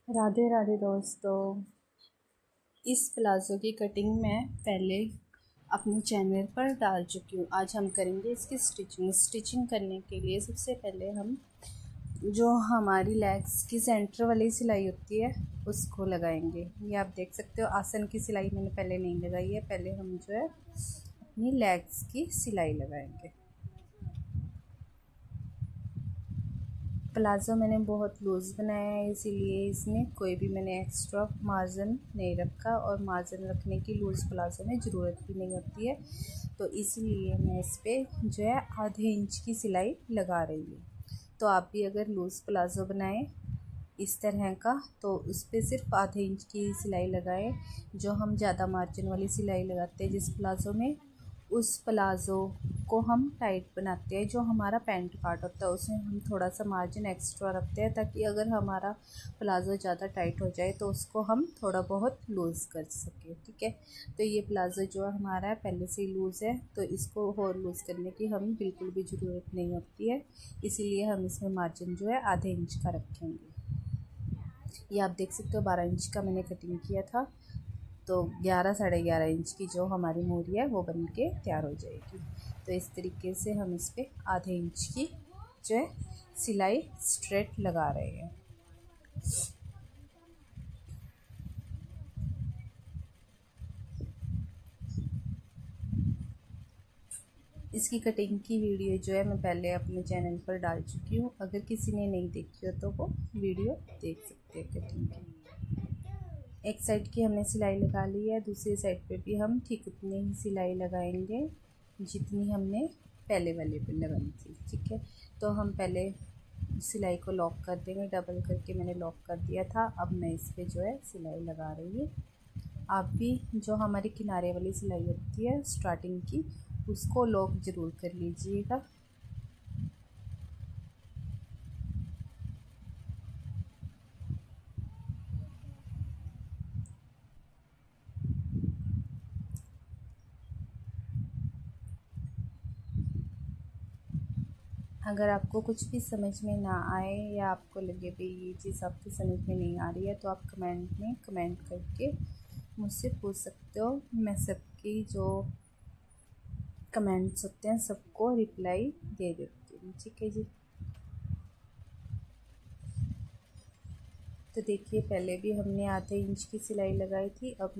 राधे राधे दोस्तों। इस प्लाज़ो की कटिंग मैं पहले अपने चैनल पर डाल चुकी हूँ। आज हम करेंगे इसकी स्टिचिंग करने के लिए सबसे पहले हम जो हमारी लेग्स की सेंटर वाली सिलाई होती है उसको लगाएंगे। ये आप देख सकते हो, आसन की सिलाई मैंने पहले नहीं लगाई है। पहले हम जो है अपनी लेग्स की सिलाई लगाएंगे। प्लाज़ो मैंने बहुत लूज़ बनाया है, इसीलिए इसमें कोई भी मैंने एक्स्ट्रा मार्जिन नहीं रखा, और मार्जिन रखने की लूज़ प्लाज़ो में ज़रूरत भी नहीं होती है। तो इसलिए मैं इस पर जो है आधे इंच की सिलाई लगा रही हूँ। तो आप भी अगर लूज़ प्लाज़ो बनाएं इस तरह का, तो उस पर सिर्फ आधे इंच की सिलाई लगाएं। जो हम ज़्यादा मार्जिन वाली सिलाई लगाते हैं जिस प्लाज़ो में, उस प्लाज़ो को हम टाइट बनाते हैं। जो हमारा पैंट पार्ट होता है उसमें हम थोड़ा सा मार्जिन एक्स्ट्रा रखते हैं, ताकि अगर हमारा प्लाज़ो ज़्यादा टाइट हो जाए तो उसको हम थोड़ा बहुत लूज़ कर सकें। ठीक है, तो ये प्लाज़ो जो हमारा है पहले से ही लूज़ है, तो इसको और लूज़ करने की हमें बिल्कुल भी ज़रूरत नहीं होती है। इसीलिए हम इसमें मार्जिन जो है आधे इंच का रखेंगे। ये आप देख सकते हो 12 इंच का मैंने कटिंग किया था, तो 11 साढ़े 11 इंच की जो हमारी मोरी है वो बन के तैयार हो जाएगी। तो इस तरीके से हम इस पर आधे इंच की जो है सिलाई स्ट्रेट लगा रहे हैं। इसकी कटिंग की वीडियो जो है मैं पहले अपने चैनल पर डाल चुकी हूँ। अगर किसी ने नहीं देखी हो तो वो वीडियो देख सकते हैं कटिंग की। एक साइड की हमने सिलाई लगा ली है, दूसरी साइड पे भी हम ठीक उतनी ही सिलाई लगाएंगे जितनी हमने पहले वाले पे लगाई थी। ठीक है, तो हम पहले सिलाई को लॉक कर देंगे। डबल करके मैंने लॉक कर दिया था। अब मैं इस पर जो है सिलाई लगा रही हूँ। आप भी जो हमारी किनारे वाली सिलाई होती है स्टार्टिंग की, उसको लॉक ज़रूर कर लीजिएगा। अगर आपको कुछ भी समझ में ना आए या आपको लगे भी ये चीज़ आपकी समझ में नहीं आ रही है, तो आप कमेंट में कमेंट करके मुझसे पूछ सकते हो। मैं सबकी जो कमेंट्स होते हैं सबको रिप्लाई दे देती हूँ। ठीक है जी। तो देखिए, पहले भी हमने आधे इंच की सिलाई लगाई थी, अब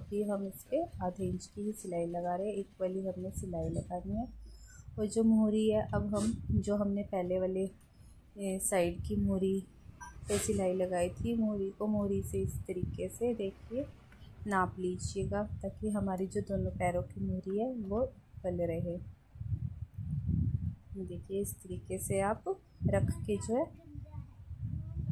भी हम इस पर आधे इंच की ही सिलाई लगा रहे हैं। एक वाली हमने सिलाई लगानी है। और जो मोहरी है, अब हम जो हमने पहले वाले साइड की मोहरी पे सिलाई लगाई थी, मोहरी को मोहरी से इस तरीके से देखिए नाप लीजिएगा, ताकि हमारी जो दोनों पैरों की मोहरी है वो इक्वल रहे। देखिए, इस तरीके से आप रख के जो है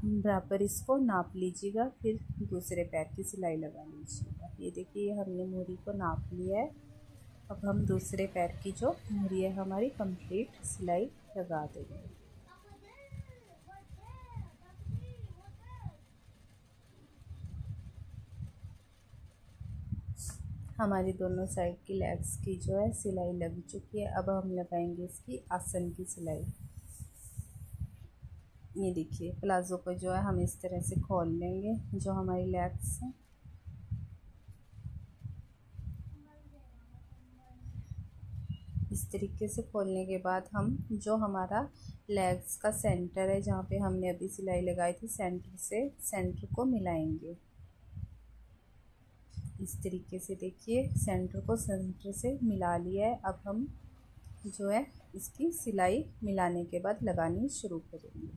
बराबर इसको नाप लीजिएगा, फिर दूसरे पैर की सिलाई लगा लीजिएगा। ये देखिए, हमने मोहरी को नाप लिया है। अब हम दूसरे पैर की जो मोहरी है हमारी कंप्लीट सिलाई लगा देंगे। हमारी दोनों साइड की लेग्स की जो है सिलाई लग चुकी है। अब हम लगाएंगे इसकी आसन की सिलाई। ये देखिए, प्लाज़ो को जो है हम इस तरह से खोल लेंगे। जो हमारी लेग्स हैं इस तरीके से खोलने के बाद हम जो हमारा लेग्स का सेंटर है, जहाँ पे हमने अभी सिलाई लगाई थी, सेंटर से सेंटर को मिलाएंगे। इस तरीके से देखिए, सेंटर को सेंटर से मिला लिया है। अब हम जो है इसकी सिलाई मिलाने के बाद लगानी शुरू करेंगे।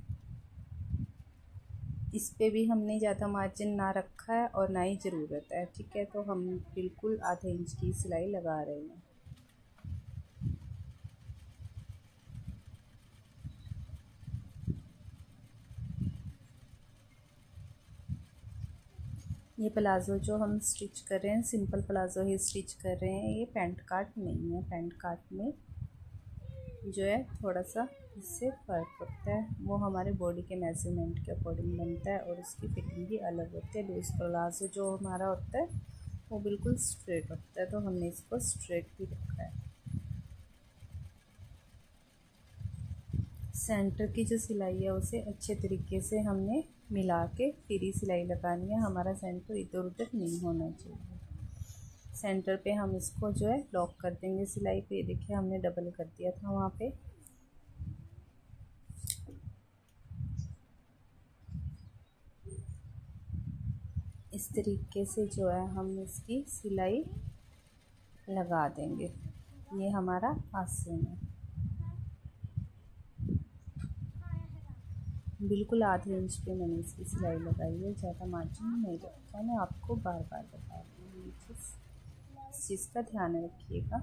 इस पे भी हमने ज़्यादा मार्जिन ना रखा है और ना ही ज़रूरत है। ठीक है, तो हम बिल्कुल आधे इंच की सिलाई लगा रहे हैं। ये प्लाज़ो जो हम स्टिच कर रहे हैं सिंपल प्लाज़ो ही स्टिच कर रहे हैं, ये पैंट काट नहीं है। पैंट काट में जो है थोड़ा सा इससे फ़र्क होता है, वो हमारे बॉडी के मेजरमेंट के अकॉर्डिंग बनता है और उसकी फिटिंग भी अलग होती है। लूज़ प्लाज़ो जो हमारा होता है वो बिल्कुल स्ट्रेट होता है, तो हमने इसको स्ट्रेट ही रखा है। सेंटर की जो सिलाई है उसे अच्छे तरीके से हमने मिला के फिर ही सिलाई लगानी है। हमारा सेंटर इधर उधर नहीं होना चाहिए। सेंटर पे हम इसको जो है लॉक कर देंगे सिलाई पे। देखिए हमने डबल कर दिया था वहाँ पे। इस तरीके से जो है हम इसकी सिलाई लगा देंगे। ये हमारा आसन है। बिल्कुल आधे इंच पे मैंने इसकी सिलाई लगाई है, ज़्यादा मार्जिन नहीं रखा। मैं आपको बार बार बता रही हूँ, इस चीज़ का ध्यान रखिएगा।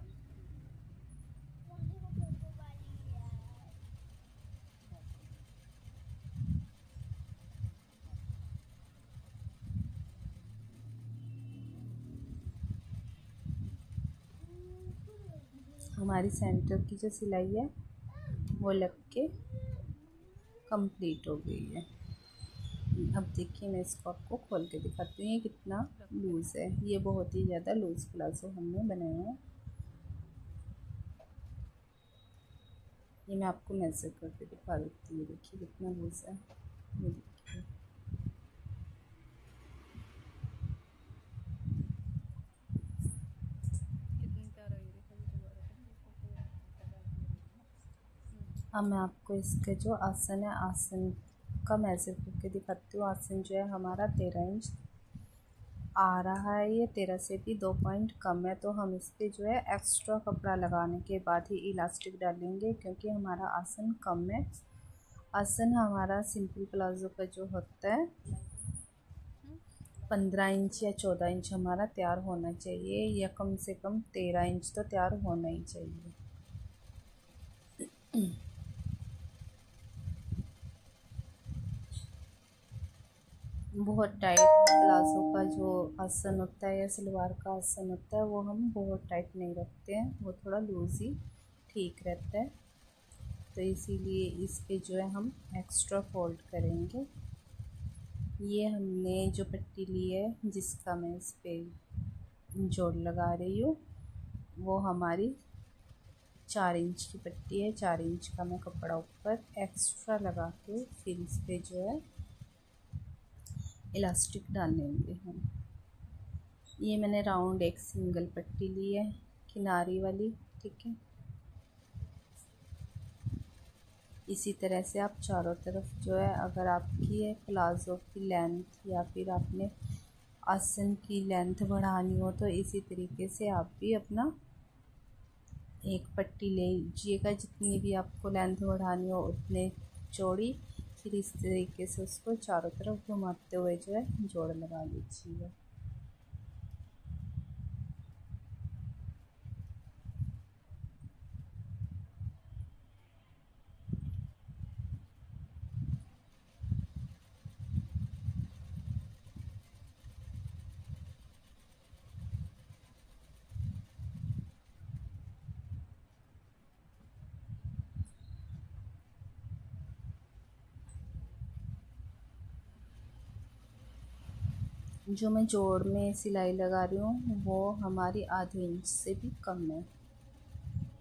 हमारी सेंटर की जो सिलाई है वो लग के कंप्लीट हो गई है। अब देखिए मैं इसको आपको खोल के दिखाती हूँ ये कितना लूज़ है। ये बहुत ही ज़्यादा लूज़ प्लाजो हमने बनाया है। ये मैं आपको मेजर करके दिखा देती हूँ। देखिए कितना लूज़ है। ये देखिए अब मैं आपको इसके जो आसन है, आसन का मेजर करके दिखाती हूँ। आसन जो है हमारा 13 इंच आ रहा है। ये 13 से भी 2 पॉइंट कम है। तो हम इस पर जो है एक्स्ट्रा कपड़ा लगाने के बाद ही इलास्टिक डालेंगे, क्योंकि हमारा आसन कम है। आसन हमारा सिंपल प्लाजो का जो होता है 15 इंच या 14 इंच हमारा तैयार होना चाहिए, या कम से कम 13 इंच तो तैयार होना ही चाहिए। बहुत टाइट प्लाजो का जो आसन होता है या सलवार का आसन होता है वो हम बहुत टाइट नहीं रखते हैं, वो थोड़ा लूज ही ठीक रहता है। तो इसीलिए इस पे जो है हम एक्स्ट्रा फोल्ड करेंगे। ये हमने जो पट्टी ली है जिसका मैं इस पे जोड़ लगा रही हूँ वो हमारी 4 इंच की पट्टी है। 4 इंच का मैं कपड़ा ऊपर एक्स्ट्रा लगा के फिर इस पे जो है इलास्टिक डाल लेंगे हम। ये मैंने राउंड एक सिंगल पट्टी ली है किनारी वाली, ठीक है। इसी तरह से आप चारों तरफ जो है, अगर आपकी है प्लाजो की लेंथ या फिर आपने आसन की लेंथ बढ़ानी हो तो इसी तरीके से आप भी अपना एक पट्टी ले लीजिएगा। जितनी भी आपको लेंथ बढ़ानी हो उतने चौड़ी, फिर इस तरीके से उसको चारों तरफ घुमाते हुए जो है जोड़ लगा लीजिएगा। जो मैं जोड़ में सिलाई लगा रही हूँ वो हमारी आधे इंच से भी कम है।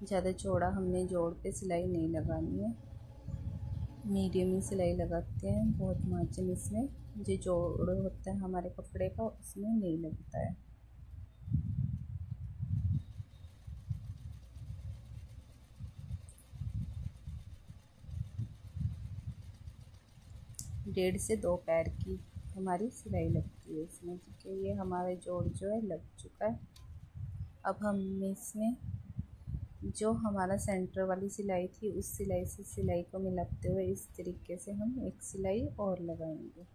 ज़्यादा चौड़ा हमने जोड़ पे सिलाई नहीं लगानी है, मीडियम ही सिलाई लगाते हैं। बहुत मार्जिन इसमें जो जोड़ होता है हमारे कपड़े का उसमें नहीं लगता है। डेढ़ से 2 पैर की हमारी सिलाई लगती है इसमें, ठीक है। ये हमारा जोड़ जो है लग चुका है। अब हम इसमें जो हमारा सेंटर वाली सिलाई थी उस सिलाई से सिलाई को मिलाते हुए इस तरीके से हम एक सिलाई और लगाएंगे।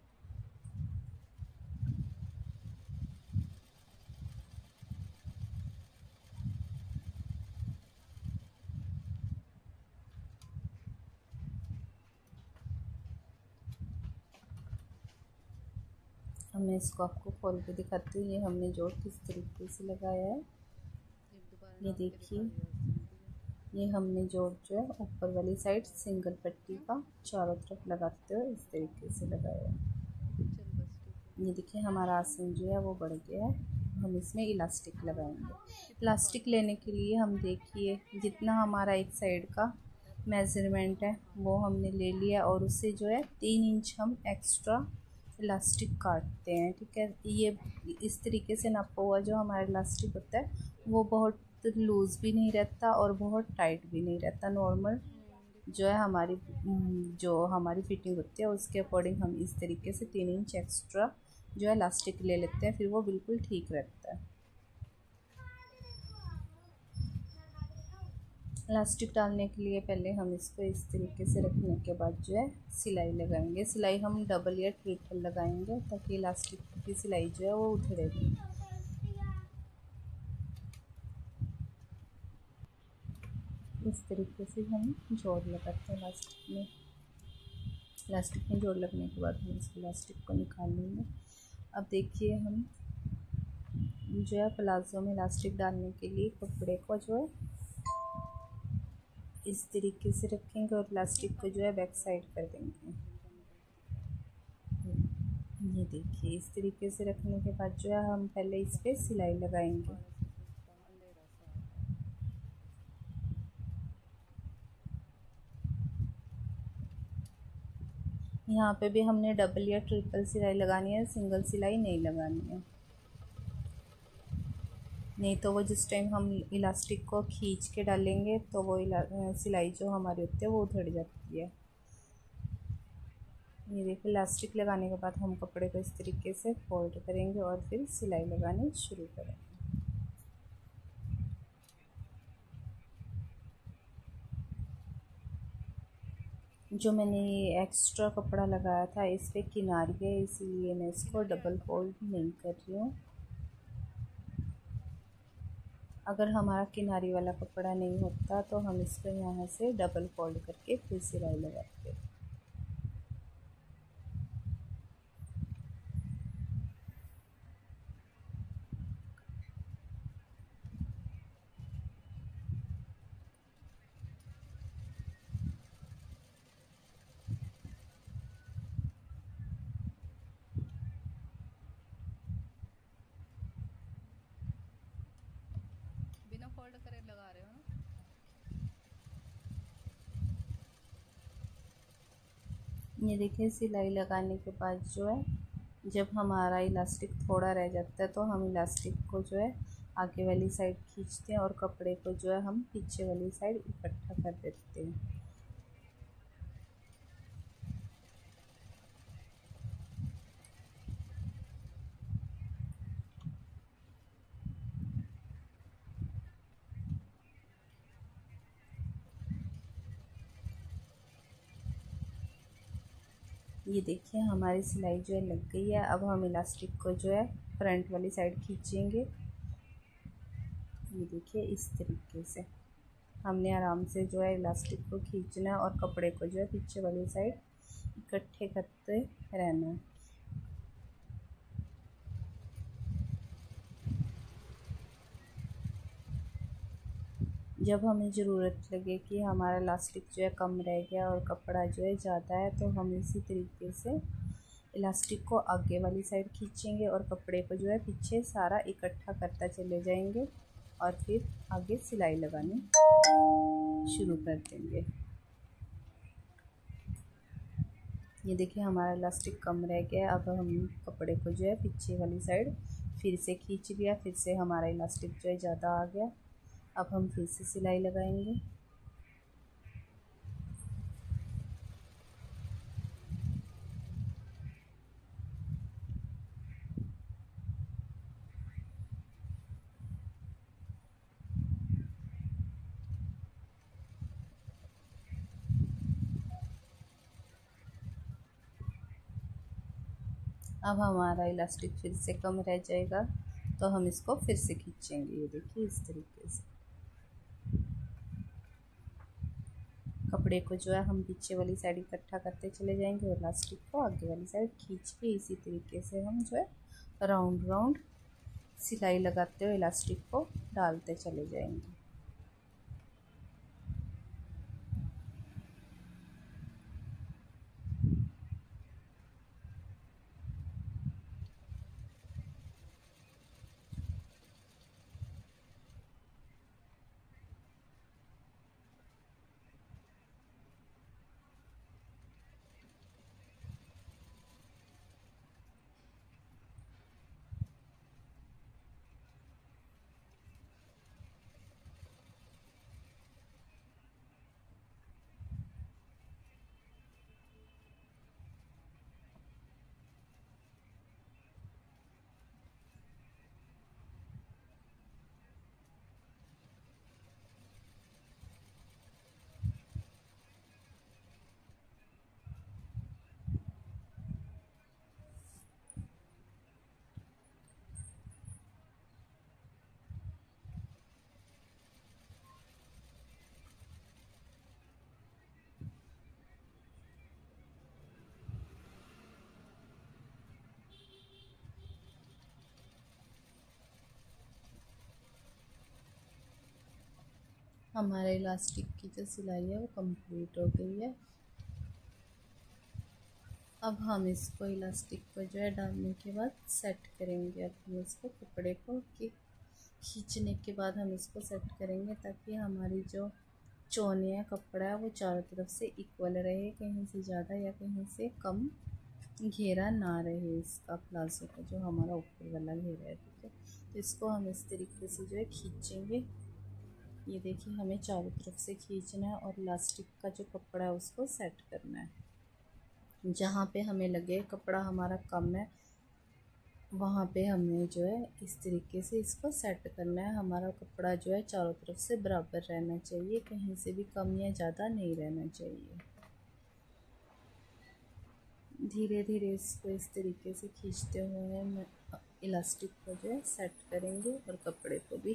अब मैं इसको आपको खोल के दिखाती हूँ। ये हमने जोड़ किस तरीके से लगाया है, ये देखिए। ये हमने जोड़ जो है ऊपर वाली साइड सिंगल पट्टी का चारों तरफ लगाते हुए इस तरीके से लगाया है। ये देखिए हमारा आसन जो है वो बढ़ गया है। हम इसमें इलास्टिक लगाएंगे। इलास्टिक लेने के लिए हम देखिए जितना हमारा एक साइड का मेज़रमेंट है वो हमने ले लिया और उससे जो है 3 इंच हम एक्स्ट्रा इलास्टिक काटते हैं। ठीक है, ये इस तरीके से नापा हुआ जो हमारा इलास्टिक होता है वो बहुत लूज़ भी नहीं रहता और बहुत टाइट भी नहीं रहता। नॉर्मल जो है हमारी जो हमारी फिटिंग होती है उसके अकॉर्डिंग हम इस तरीके से 3 इंच एक्स्ट्रा जो है इलास्टिक ले लेते हैं, फिर वो बिल्कुल ठीक रहता है। इलास्टिक डालने के लिए पहले हम इसको इस तरीके से रखने के बाद जो है सिलाई लगाएंगे। सिलाई हम डबल या ट्रिपल लगाएंगे ताकि इलास्टिक की सिलाई जो है वो उधड़ेगी। इस तरीके से हम जोड़ लगाते हैं इलास्टिक में। इलास्टिक में जोड़ लगने के बाद हम इस इलास्टिक को निकाल लेंगे। अब देखिए हम जो है प्लाज़ो में इलास्टिक डालने के लिए कपड़े को जो है इस तरीके से रखेंगे और इलास्टिक को जो है बैक साइड कर देंगे। ये देखिए इस तरीके से रखने के बाद जो है हम पहले इस पर सिलाई लगाएंगे। यहाँ पे भी हमने डबल या ट्रिपल सिलाई लगानी है, सिंगल सिलाई नहीं लगानी है, नहीं तो वो जिस टाइम हम इलास्टिक को खींच के डालेंगे तो वो सिलाई जो हमारी होती है वो उधड़ जाती है। ये देखिए इलास्टिक लगाने के बाद हम कपड़े को इस तरीके से फोल्ड करेंगे और फिर सिलाई लगानी शुरू करेंगे। जो मैंने ये एक्स्ट्रा कपड़ा लगाया था इस पर किनारी है, इसीलिए मैं इसको डबल फोल्ड नहीं कर रही हूँ। अगर हमारा किनारी वाला कपड़ा नहीं होता तो हम इसको यहाँ से डबल फोल्ड करके फिर सिलाई लगाते हैं। बिना फोल्ड करे लगा रहे हो ना? ये देखिए सिलाई लगाने के बाद जो है जब हमारा इलास्टिक थोड़ा रह जाता है तो हम इलास्टिक को जो है आगे वाली साइड खींचते हैं और कपड़े को जो है हम पीछे वाली साइड इकट्ठा कर देते हैं। ये देखिए हमारी सिलाई जो है लग गई है। अब हम इलास्टिक को जो है फ्रंट वाली साइड खींचेंगे। ये देखिए इस तरीके से हमने आराम से जो है इलास्टिक को खींचना है और कपड़े को जो है पीछे वाली साइड इकट्ठे करते रहना है। जब हमें ज़रूरत लगे कि हमारा इलास्टिक जो है कम रह गया और कपड़ा जो है ज़्यादा है तो हम इसी तरीके से इलास्टिक को आगे वाली साइड खींचेंगे और कपड़े को जो है पीछे सारा इकट्ठा करता चले जाएंगे और फिर आगे सिलाई लगानी शुरू कर देंगे। ये देखिए हमारा इलास्टिक कम रह गया। अब हम कपड़े को जो है पीछे वाली साइड फिर से खींच लिया, फिर से हमारा इलास्टिक जो है ज़्यादा आ गया। अब हम फिर से सिलाई लगाएंगे। अब हमारा इलास्टिक फिर से कम रह जाएगा तो हम इसको फिर से खींचेंगे। ये देखिए इस तरीके से कपड़े को जो है हम पीछे वाली साइड इकट्ठा करते चले जाएंगे और इलास्टिक को आगे वाली साइड खींच के इसी तरीके से हम जो है राउंड राउंड सिलाई लगाते हुए इलास्टिक को डालते चले जाएंगे। हमारे इलास्टिक की जो सिलाई है वो कंप्लीट हो गई है। अब हम इसको इलास्टिक को जो है डालने के बाद सेट करेंगे। अब हम इसको कपड़े को खींचने के बाद हम इसको सेट करेंगे ताकि हमारी जो चौने है कपड़ा है वो चारों तरफ से इक्वल रहे, कहीं से ज़्यादा या कहीं से कम घेरा ना रहे इसका प्लाजो का, जो हमारा ऊपर वाला घेरा है। ठीक है, तो इसको हम इस तरीके से जो है खींचेंगे। ये देखिए हमें चारों तरफ से खींचना है और इलास्टिक का जो कपड़ा है उसको सेट करना है। जहाँ पे हमें लगे कपड़ा हमारा कम है वहाँ पे हमें जो है इस तरीके से इसको सेट करना है। हमारा कपड़ा जो है चारों तरफ से बराबर रहना चाहिए, कहीं से भी कम या ज़्यादा नहीं रहना चाहिए। धीरे धीरे इसको इस तरीके से खींचते हुए हम इलास्टिक को जो है सेट करेंगे और कपड़े को भी।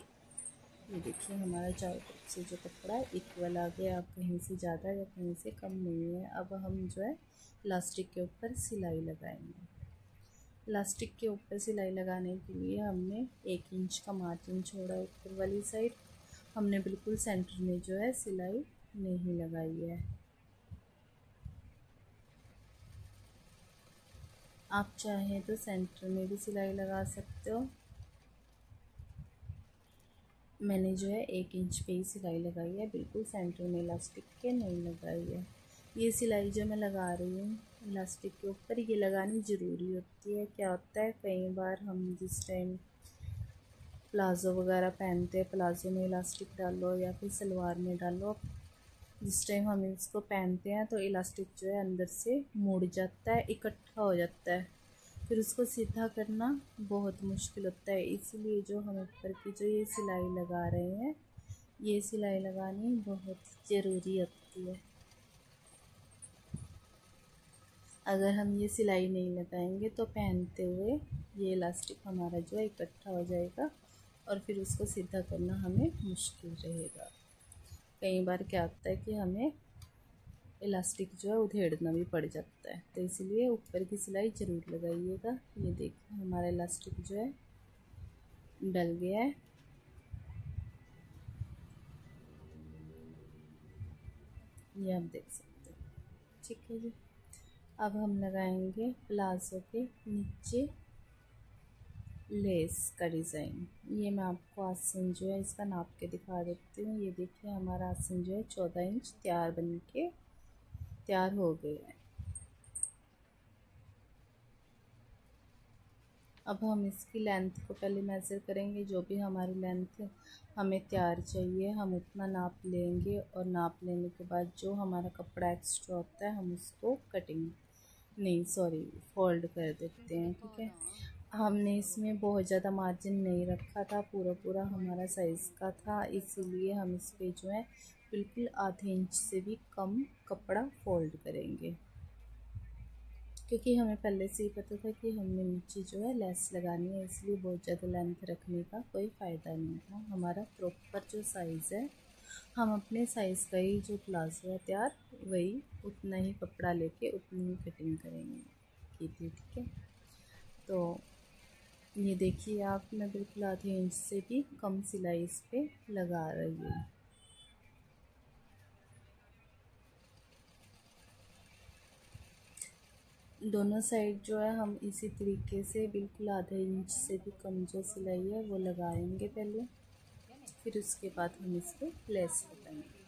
ये देखिए हमारा चारों तरफ से जो कपड़ा है इक्वल आ गया, अब कहीं से ज़्यादा या कहीं से कम नहीं है। अब हम जो है इलास्टिक के ऊपर सिलाई लगाएंगे। इलास्टिक के ऊपर सिलाई लगाने के लिए हमने 1 इंच का मार्जिन छोड़ा है ऊपर वाली साइड। हमने बिल्कुल सेंटर में जो है सिलाई नहीं लगाई है। आप चाहें तो सेंटर में भी सिलाई लगा सकते हो। मैंने जो है 1 इंच पे ही सिलाई लगाई है, बिल्कुल सेंटर में इलास्टिक के नहीं लगाई है। ये सिलाई जो मैं लगा रही हूँ इलास्टिक के ऊपर, ये लगानी ज़रूरी होती है। क्या होता है कई बार हम जिस टाइम प्लाज़ो वगैरह पहनते हैं, प्लाज़ो में इलास्टिक डालो या फिर सलवार में डालो, जिस टाइम हम इसको पहनते हैं तो इलास्टिक जो है अंदर से मुड़ जाता है, इकट्ठा हो जाता है, फिर उसको सीधा करना बहुत मुश्किल होता है। इसलिए जो हम ऊपर की जो ये सिलाई लगा रहे हैं, ये सिलाई लगानी बहुत ज़रूरी होती है। अगर हम ये सिलाई नहीं लगाएंगे तो पहनते हुए ये इलास्टिक हमारा जो है इकट्ठा हो जाएगा और फिर उसको सीधा करना हमें मुश्किल रहेगा। कई बार क्या होता है कि हमें इलास्टिक जो है उधेड़ना भी पड़ जाता है, तो इसलिए ऊपर की सिलाई ज़रूर लगाइएगा। ये देखिए हमारा इलास्टिक जो है डल गया है। ये आप देख सकते हो। ठीक है जी, अब हम लगाएंगे प्लाज़ो के नीचे लेस का डिज़ाइन। ये मैं आपको आसन जो है इसका नाप के दिखा देती हूँ। ये देखिए हमारा आसन जो है 14 इंच तैयार हो गया है। अब हम इसकी लेंथ को पहले मेज़र करेंगे। जो भी हमारी लेंथ हमें तैयार चाहिए हम उतना नाप लेंगे और नाप लेने के बाद जो हमारा कपड़ा एक्स्ट्रा होता है हम उसको फोल्ड कर देते हैं। ठीक है, हमने इसमें बहुत ज़्यादा मार्जिन नहीं रखा था, पूरा हमारा साइज़ का था, इसीलिए हम इस पे जो है बिल्कुल आधे इंच से भी कम कपड़ा फोल्ड करेंगे, क्योंकि हमें पहले से ही पता था कि हमने नीचे जो है लेस लगानी है, इसलिए बहुत ज़्यादा लेंथ रखने का कोई फ़ायदा नहीं था। हमारा प्रॉपर जो साइज़ है, हम अपने साइज़ का ही जो प्लाज़ो है तैयार वही उतना ही कपड़ा लेके उतनी ही फिटिंग करेंगे की थी। ठीक है, तो ये देखिए आप, मैं बिल्कुल आधे इंच से भी कम सिलाई इस पर लगा रही हूँ। दोनों साइड जो है हम इसी तरीके से बिल्कुल आधे इंच से भी कम जो सिलाई है वो लगाएंगे पहले, फिर उसके बाद हम इस पर लेस लगाएंगे।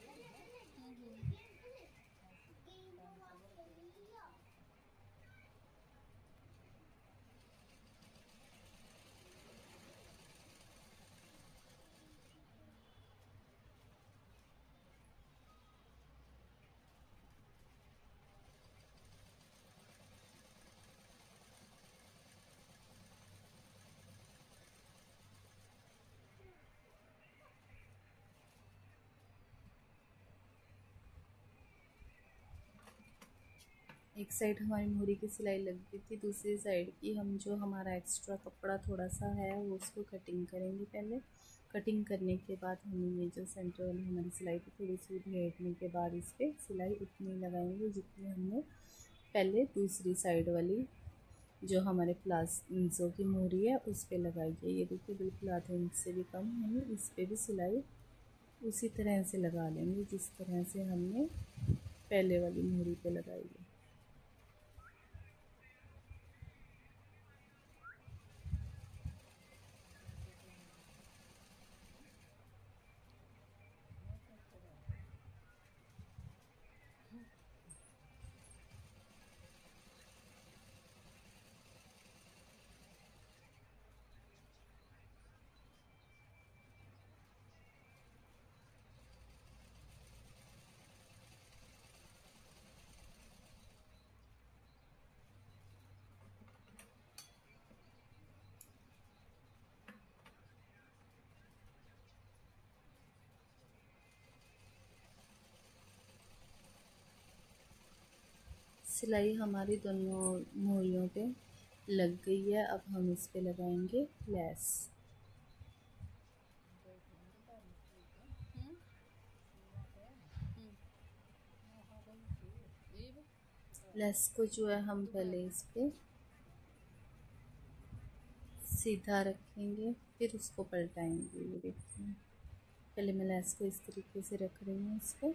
एक साइड हमारी मोहरी की सिलाई लग गई थी, दूसरी साइड की हम जो हमारा एक्स्ट्रा कपड़ा थोड़ा सा है वो उसको कटिंग करेंगे पहले। कटिंग करने के बाद हम ये जो सेंटर वाली हमारी सिलाई थी थोड़ी सी उधेड़ने के बाद इस पर सिलाई उतनी लगाएंगे जितनी हमने पहले दूसरी साइड वाली जो हमारे प्लाज़ो की मोहरी है उस पर लगाई है। ये देखिए बिल्कुल आधे इंच से भी कम हमने इस पर भी सिलाई उसी तरह से लगा लेंगे जिस तरह से हमने पहले वाली मोहरी पे लगाई है। सिलाई हमारी दोनों मोहरियों पे लग गई है। अब हम इस पे लगाएंगे लेस। लेस को जो है हम पहले इस पे सीधा रखेंगे, फिर उसको पलटाएंगे। ये देखिए, पहले मैं लेस को इस तरीके से रख रही हूँ। इस पर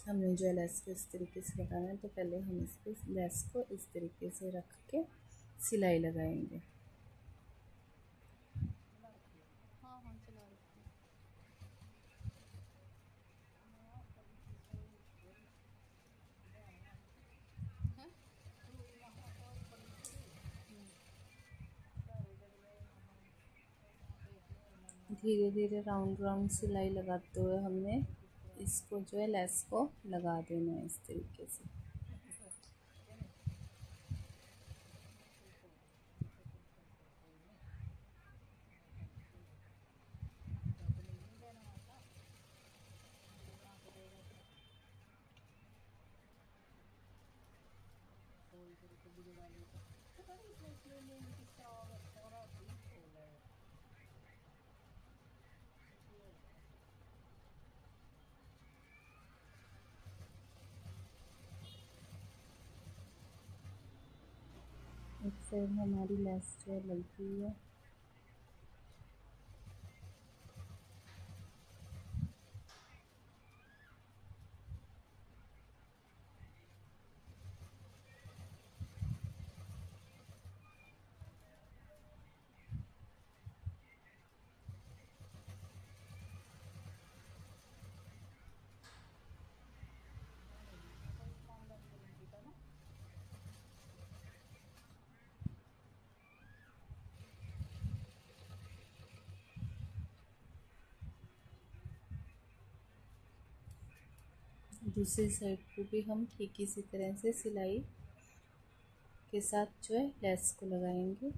हमने जो है लेस को इस तरीके से लगाना है, तो पहले हम इस पर लेस को इस तरीके से रख के सिलाई लगाएंगे। धीरे धीरे राउंड राउंड सिलाई लगाते हुए हमने इसको जो है लेस को लगा देना है इस तरीके से। एक साइड हमारी लेस जो है लग गई है। दूसरी साइड को भी हम ठीक इसी तरह से सिलाई के साथ जो है लेस को लगाएंगे,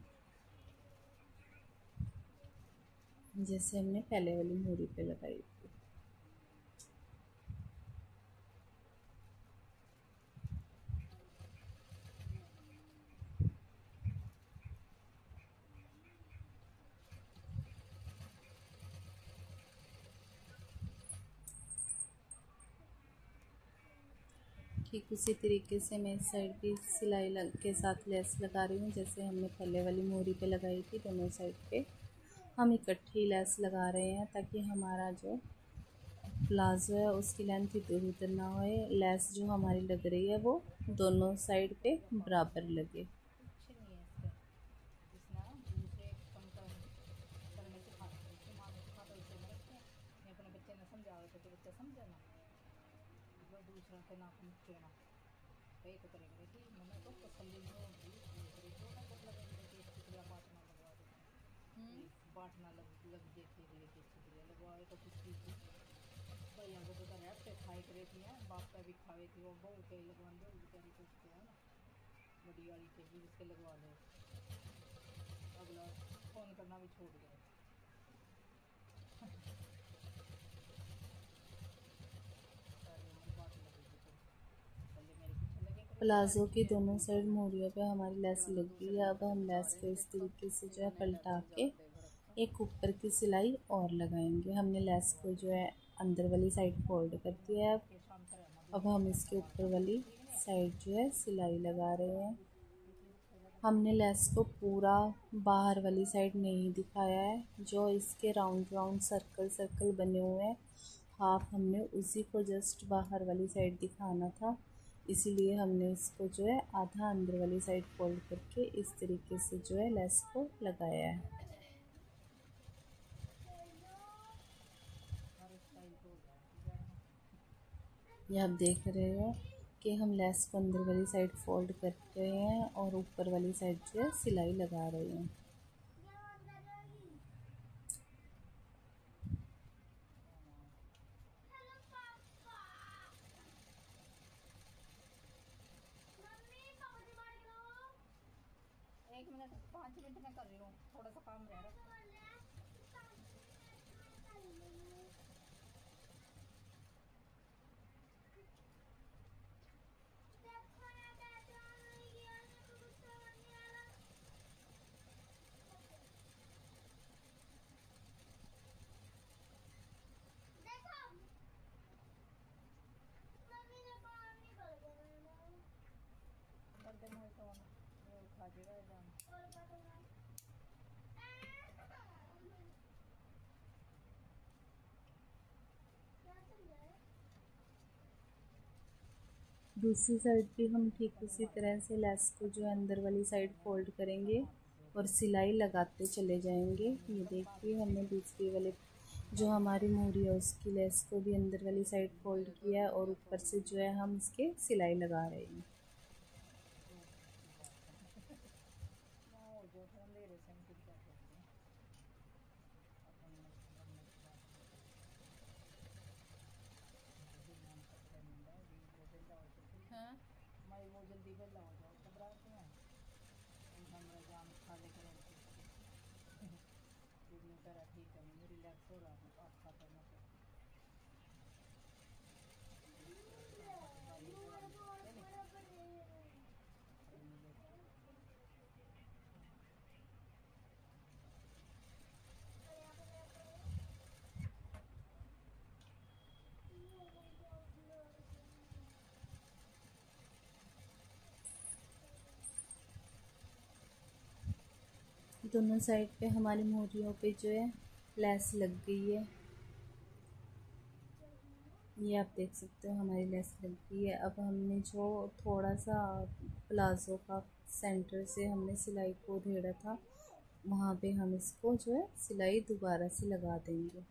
जैसे हमने पहले वाली मोहरी पे लगाई थी। ठीक उसी तरीके से मैं इस साइड भी सिलाई के साथ लेस लगा रही हूँ, जैसे हमने पहले वाली मोहरी पे लगाई थी। दोनों साइड पे हम इकट्ठी लेस लगा रहे हैं, ताकि हमारा जो प्लाजो है उसकी लेंथ इधर उधर ना होए। लेस जो हमारी लग रही है वो दोनों साइड पे बराबर लगे। बांटना लग देती लगवाए तो कुछ चीज़ भाई यहाँ को तो रहते खाई करे थी हैं, बाप का भी खावे थी वो बहुत कई लगवा दो बेचारी को उसको है ना बड़ी वाली के भी उसके लगवा लो। अगला फ़ोन करना भी छोड़ गए। प्लाज़ो की दोनों साइड मोहरियों पे हमारी लेस लग गई है। अब हम लेस को इस तरीके से जो है पलटा के एक ऊपर की सिलाई और लगाएंगे। हमने लेस को जो है अंदर वाली साइड फोल्ड कर दिया है। अब हम इसके ऊपर वाली साइड जो है सिलाई लगा रहे हैं। हमने लेस को पूरा बाहर वाली साइड नहीं दिखाया है, जो इसके राउंड राउंड सर्कल सर्कल बने हुए हैं हाफ, हमने उसी को जस्ट बाहर वाली साइड दिखाना था, इसीलिए हमने इसको जो है आधा अंदर वाली साइड फोल्ड करके इस तरीके से जो है लेस को लगाया है। ये आप देख रहे हो कि हम लेस को अंदर वाली साइड फोल्ड कर रहे हैं और ऊपर वाली साइड जो है सिलाई लगा रहे हैं। एक मिनट 5 मिनट में कर रही हूँ, थोड़ा सा काम रह रहा है। दूसरी साइड भी हम ठीक उसी तरह से लेस को जो है अंदर वाली साइड फोल्ड करेंगे और सिलाई लगाते चले जाएंगे। ये देखिए हमने दूसरी वाले जो हमारी मोरी है उसकी लेस को भी अंदर वाली साइड फोल्ड किया है और ऊपर से जो है हम इसके सिलाई लगा रहे हैं। वो जल्दी बेला हो जाओ घबराहट में हमरा जान खा लेकर ठीक है, मैं रिलैक्स हो रहा हूँ आप खा करना। दोनों साइड पे हमारी मोरियों पे जो है लेस लग गई है, ये आप देख सकते हो हमारी लेस लग गई है। अब हमने जो थोड़ा सा प्लाज़ो का सेंटर से हमने सिलाई को उधेड़ा था वहाँ पे हम इसको जो है सिलाई दोबारा से लगा देंगे।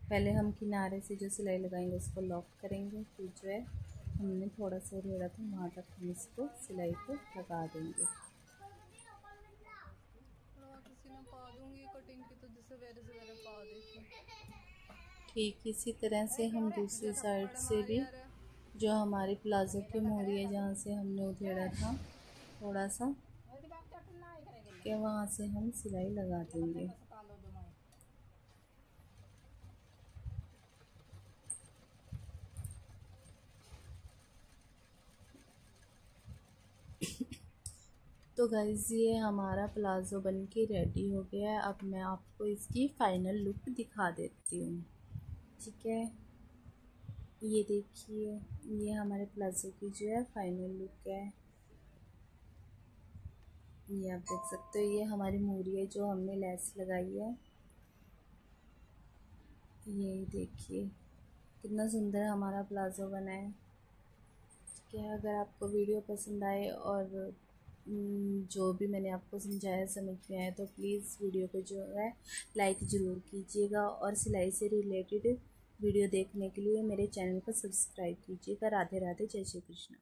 पहले हम किनारे से जो सिलाई लगाएंगे उसको लॉक करेंगे, फिर जो है हमने थोड़ा सा उधेड़ा था वहाँ तक हम इसको सिलाई को लगा देंगे। ठीक इसी तरह से हम दूसरी साइड से भी जो हमारे प्लाज़ो की मोरी है जहाँ से हमने उधेड़ा था थोड़ा सा कि वहाँ से हम सिलाई लगा देंगे। तो गाइज़ ये हमारा प्लाज़ो बन के रेडी हो गया है। अब मैं आपको इसकी फ़ाइनल लुक दिखा देती हूँ, ठीक है। ये देखिए ये हमारे प्लाज़ो की जो है फ़ाइनल लुक है, ये आप देख सकते हो। ये हमारी मोरी है जो हमने लेस लगाई है, ये देखिए कितना सुंदर हमारा प्लाज़ो बना है, ठीक है। अगर आपको वीडियो पसंद आए और जो भी मैंने आपको समझाया समझ में आया तो प्लीज़ वीडियो को जो है लाइक ज़रूर कीजिएगा और सिलाई से रिलेटेड वीडियो देखने के लिए मेरे चैनल को सब्सक्राइब कीजिएगा। राधे राधे, जय श्री कृष्ण।